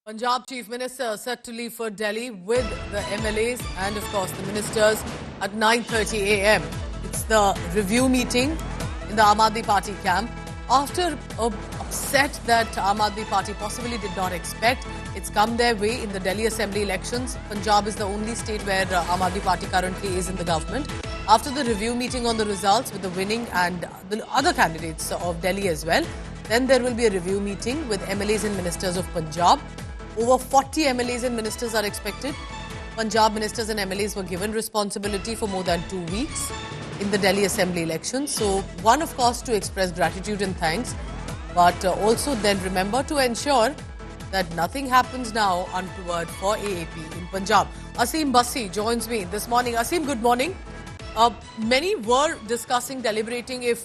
Punjab Chief Minister set to leave for Delhi with the MLAs and, of course, the ministers at 9:30 a.m. It's the review meeting in the Aam Aadmi Party camp. After an upset that Aam Aadmi Party possibly did not expect, it's come their way in the Delhi Assembly elections. Punjab is the only state where Aam Aadmi Party currently is in the government. After the review meeting on the results with the winning and the other candidates of Delhi as well, then there will be a review meeting with MLAs and ministers of Punjab. Over 40 MLAs and ministers are expected. Punjab ministers and MLAs were given responsibility for more than 2 weeks in the Delhi Assembly elections. So, one, of course, to express gratitude and thanks, but also then remember to ensure that nothing happens now untoward for AAP in Punjab. Aseem Bassi joins me this morning. Aseem, good morning. Many were discussing, deliberating if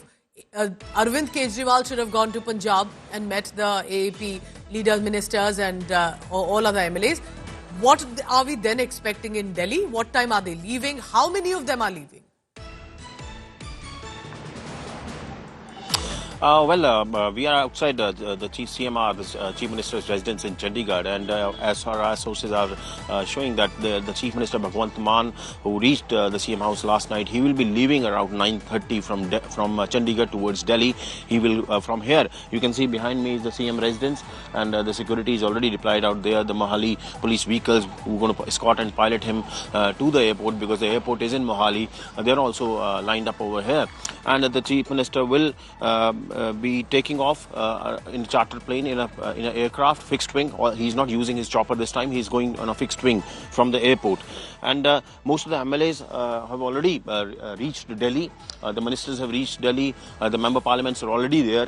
Arvind Kejriwal should have gone to Punjab and met the AAP leaders, ministers and all other MLAs. What are we then expecting in Delhi? What time are they leaving? How many of them are leaving? We are outside the Chief CMR, the Chief Minister's residence in Chandigarh, and as far as sources are showing that the Chief Minister Bhagwant Mann, who reached the CM House last night, he will be leaving around 9:30 from Chandigarh towards Delhi. He will from here. You can see behind me is the CM residence, and the security is already deployed out there. The Mohali police vehicles who are going to escort and pilot him to the airport, because the airport is in Mohali. They are also lined up over here, and the Chief Minister will be taking off in a charter plane in an aircraft, fixed wing. Or he's not using his chopper this time. He's going on a fixed wing from the airport. And most of the MLAs have already reached Delhi. The ministers have reached Delhi. The member parliaments are already there.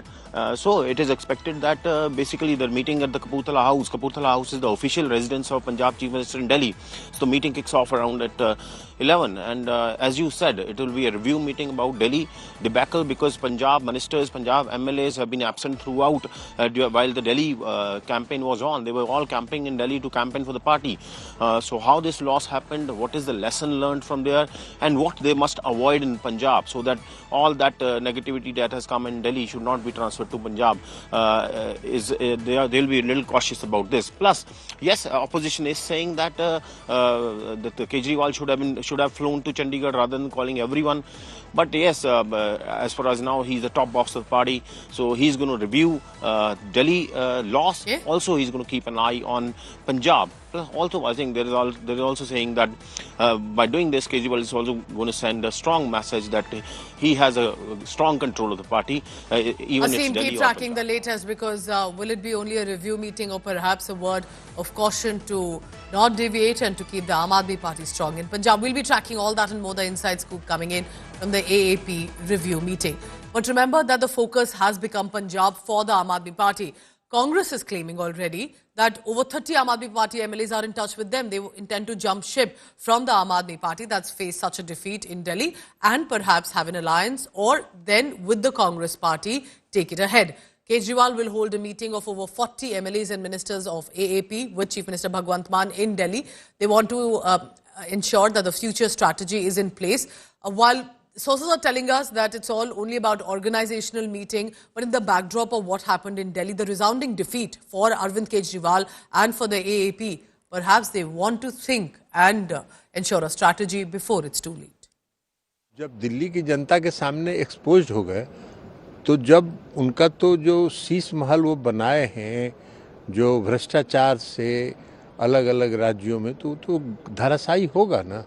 So it is expected that basically they're meeting at the Kapurthala House. Kapurthala House is the official residence of Punjab Chief Minister in Delhi. So the meeting kicks off around at 11. And as you said, it will be a review meeting about Delhi debacle, because Punjab ministers, Punjab MLAs have been absent throughout while the Delhi campaign was on. They were all camping in Delhi to campaign for the party. So how this loss happened, what is the lesson learned from there, and what they must avoid in Punjab, so that all that negativity that has come in Delhi should not be transferred to Punjab. They'll be a little cautious about this. Plus, yes, opposition is saying that the Kejriwal should have flown to Chandigarh rather than calling everyone. But yes, as far as now, he's the top boss of the party, so he's going to review Delhi loss. Yeah. Also, he's going to keep an eye on Punjab. Also, I think there is also saying that by doing this, Kejriwal is also going to send a strong message that he has a strong control of the party. Even Aseem, if Delhi keep tracking the latest, because will it be only a review meeting or perhaps a word of caution to not deviate and to keep the Aam Aadmi Party strong in Punjab? We'll be tracking all that and more, the inside scoop coming in from the AAP review meeting. But remember that the focus has become Punjab for the Aam Aadmi Party. Congress is claiming already that over 30 Aam Aadmi Party MLAs are in touch with them. They intend to jump ship from the Aam Aadmi Party that's faced such a defeat in Delhi and perhaps have an alliance, or then with the Congress Party take it ahead. Kejriwal will hold a meeting of over 40 MLAs and ministers of AAP with Chief Minister Bhagwant Mann in Delhi. They want to ensure that the future strategy is in place. While sources are telling us that it's all only about organizational meeting, but in the backdrop of what happened in Delhi, the resounding defeat for Arvind Kejriwal and for the AAP, perhaps they want to think and ensure a strategy before it's too late. जब दिल्ली की जनता के सामने exposed हो गए, तो जब उनका तो जो शीश महल वो बनाए हैं, जो भ्रष्टाचार से अलग अलग राज्यों में, तो धराशायी होगा ना।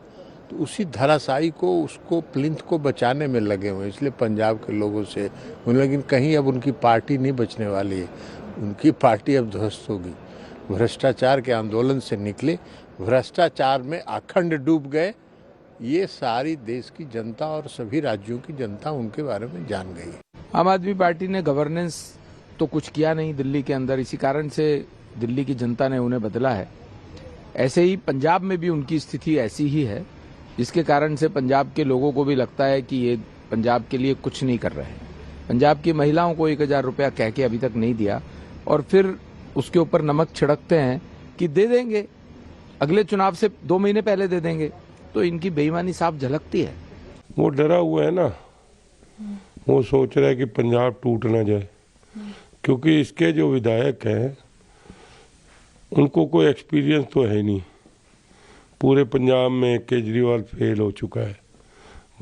तो उसी धराशायी को, उसको प्लिंथ को बचाने में लगे हुए, इसलिए पंजाब के लोगों से। लेकिन कहीं अब उनकी पार्टी नहीं बचने वाली है, उनकी पार्टी अब ध्वस्त होगी। भ्रष्टाचार के आंदोलन से निकले, भ्रष्टाचार में अखंड डूब गए, ये सारी देश की जनता और सभी राज्यों की जनता उनके बारे में जान गई। आम आदमी पार्टी ने गवर्नेंस तो कुछ किया नहीं दिल्ली के अंदर, इसी कारण से दिल्ली की जनता ने उन्हें बदला है। ऐसे ही पंजाब में भी उनकी स्थिति ऐसी ही है, जिसके कारण से पंजाब के लोगों को भी लगता है कि ये पंजाब के लिए कुछ नहीं कर रहे हैं। पंजाब की महिलाओं को 1000 रुपया कह के अभी तक नहीं दिया, और फिर उसके ऊपर नमक छिड़कते हैं कि दे देंगे, अगले चुनाव से 2 महीने पहले दे देंगे। तो इनकी बेईमानी साफ झलकती है। वो डरा हुआ है ना, वो सोच रहा है कि पंजाब टूट ना जाए, क्योंकि इसके जो विधायक हैं उनको कोई एक्सपीरियंस तो है नहीं। पूरे पंजाब में केजरीवाल फेल हो चुका है।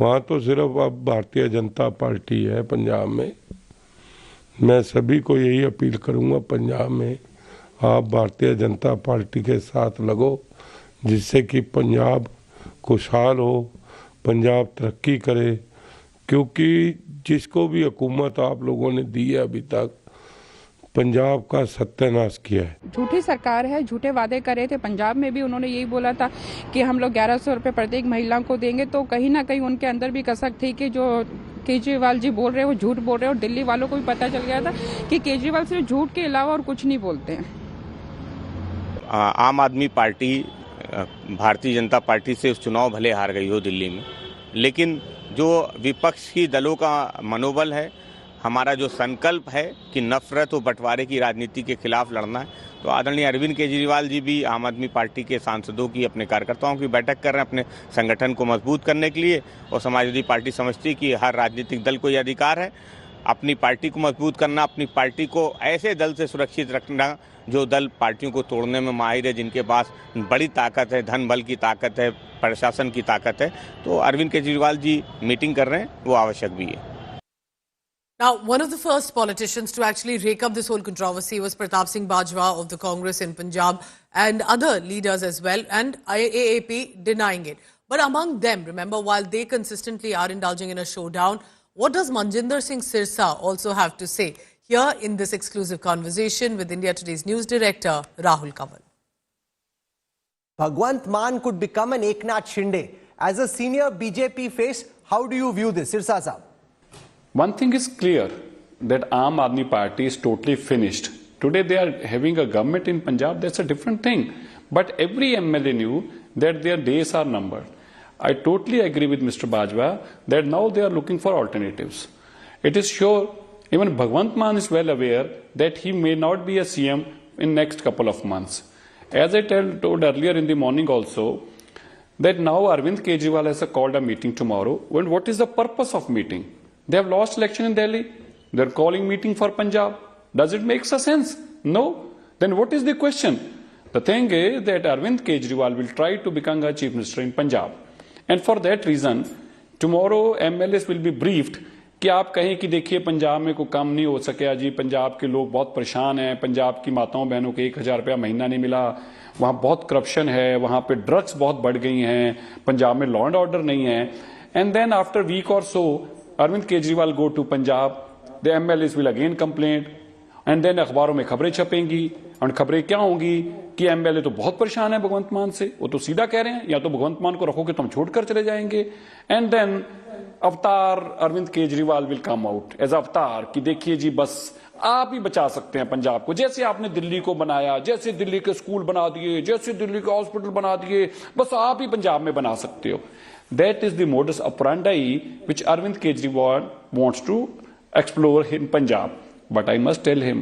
वहाँ तो सिर्फ अब भारतीय जनता पार्टी है पंजाब में। मैं सभी को यही अपील करूँगा, पंजाब में आप भारतीय जनता पार्टी के साथ लगो, जिससे कि पंजाब खुशहाल हो, पंजाब तरक्की करे। क्योंकि जिसको भी हुकूमत आप लोगों ने दी है अभी तक, पंजाब का सत्यानाश किया है। झूठी सरकार है, झूठे वादे करे थे। पंजाब में भी उन्होंने यही बोला था कि हम लोग 1100 रुपये प्रत्येक महिला को देंगे, तो कहीं ना कहीं उनके अंदर भी कसक थी कि जो केजरीवाल जी बोल रहे हैं वो झूठ बोल रहे हैं। और दिल्ली वालों को भी पता चल गया था कि केजरीवाल सिर्फ झूठ के अलावा और कुछ नहीं बोलते हैं। आम आदमी पार्टी भारतीय जनता पार्टी से चुनाव भले हार गई हो दिल्ली में, लेकिन जो विपक्षी दलों का मनोबल है, हमारा जो संकल्प है कि नफरत और बंटवारे की राजनीति के खिलाफ लड़ना है, तो आदरणीय अरविंद केजरीवाल जी भी आम आदमी पार्टी के सांसदों की, अपने कार्यकर्ताओं की बैठक कर रहे हैं अपने संगठन को मजबूत करने के लिए। और समाजवादी पार्टी समझती है कि हर राजनीतिक दल को यह अधिकार है अपनी पार्टी को मजबूत करना, अपनी पार्टी को ऐसे दल से सुरक्षित रखना जो दल पार्टियों को तोड़ने में माहिर है, जिनके पास बड़ी ताकत है, धन बल की ताकत है, प्रशासन की ताकत है। तो अरविंद केजरीवाल जी मीटिंग कर रहे हैं, वो आवश्यक भी है। Now, one of the first politicians to actually rake up this whole controversy was Pratap Singh Bajwa of the Congress in Punjab and other leaders as well, and AAP denying it. But among them, remember, while they consistently are indulging in a showdown, what does Manjinder Singh Sirsa also have to say? Here in this exclusive conversation with India Today's news director, Rahul Kanwal. Bhagwant Mann could become an Eknath Shinde. As a senior BJP face, how do you view this, Sirsa Saab? One thing is clear, that Aam Aadmi Party is totally finished. Today they are having a government in Punjab, that's a different thing. But every MLA knew that their days are numbered. I totally agree with Mr. Bajwa that now they are looking for alternatives. It is sure, even Bhagwant Mann is well aware that he may not be a CM in next couple of months. As I told earlier in the morning also, that now Arvind Kejriwal has called a meeting tomorrow. And what is the purpose of meeting? They have lost election in Delhi. They're calling meeting for Punjab. Does it make sense? No. Then what is the question? The thing is that Arvind Kejriwal will try to become a chief minister in Punjab. And for that reason, tomorrow MLAs will be briefed कि आप कहें कि देखिए पंजाब में कोई काम नहीं हो सका जी, पंजाब के लोग बहुत परेशान हैं, पंजाब की माताओं बहनों को 1000 रुपया महीना नहीं मिला, वहाँ बहुत करप्शन है, वहाँ पे ड्रग्स बहुत बढ़ गई हैं, पंजाब में लॉ एंड ऑर्डर नहीं है. एंड देन आफ्टर वीक और सो Arvind Kejriwal go to Punjab, the MLAs will again complain, and then अखबारों में खबरें छपेंगी. और खबरें क्या होंगी कि MLA तो बहुत परेशान है भगवंत मान से, वो तो सीधा कह रहे हैं या तो भगवंत मान को रखोगे तो हम छोड़कर चले जाएंगे. And then avatar Arvind Kejriwal will come out as avatar कि देखिए जी बस आप ही बचा सकते हैं पंजाब को, जैसे आपने दिल्ली को बनाया, जैसे दिल्ली के स्कूल बना दिए, जैसे दिल्ली के हॉस्पिटल बना दिए, बस आप ही पंजाब में बना सकते हो. That is the modus operandi which Arvind Kejriwal wants to explore in Punjab. But I must tell him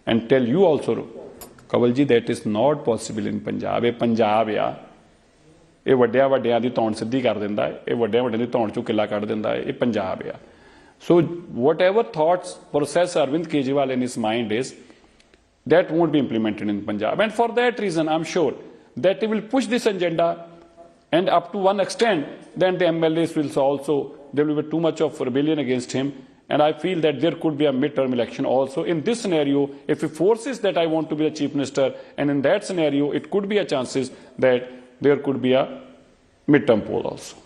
and tell you also, Kanwal ji, that is not possible in Punjab. ਇਹ ਪੰਜਾਬ ਆ, ਇਹ ਵੱਡਿਆਂ ਵੱਡਿਆਂ ਦੀ ਧੌਣ ਸਿੱਧੀ ਕਰ ਦਿੰਦਾ ਹੈ, ਇਹ ਵੱਡਿਆਂ ਵੱਡਿਆਂ ਦੀ ਧੌਣ ਚੋਂ ਕਿੱਲਾ ਕੱਢ ਦਿੰਦਾ ਹੈ, ਇਹ ਪੰਜਾਬ ਆ. So whatever thoughts process Arvind Kejriwal in his mind is, that won't be implemented in Punjab. And for that reason, I'm sure that he will push this agenda. And up to one extent, then the MLAs will also, there will be too much of rebellion against him. And I feel that there could be a midterm election also. In this scenario, if he forces that I want to be the chief minister, and in that scenario, it could be a chances that there could be a midterm poll also.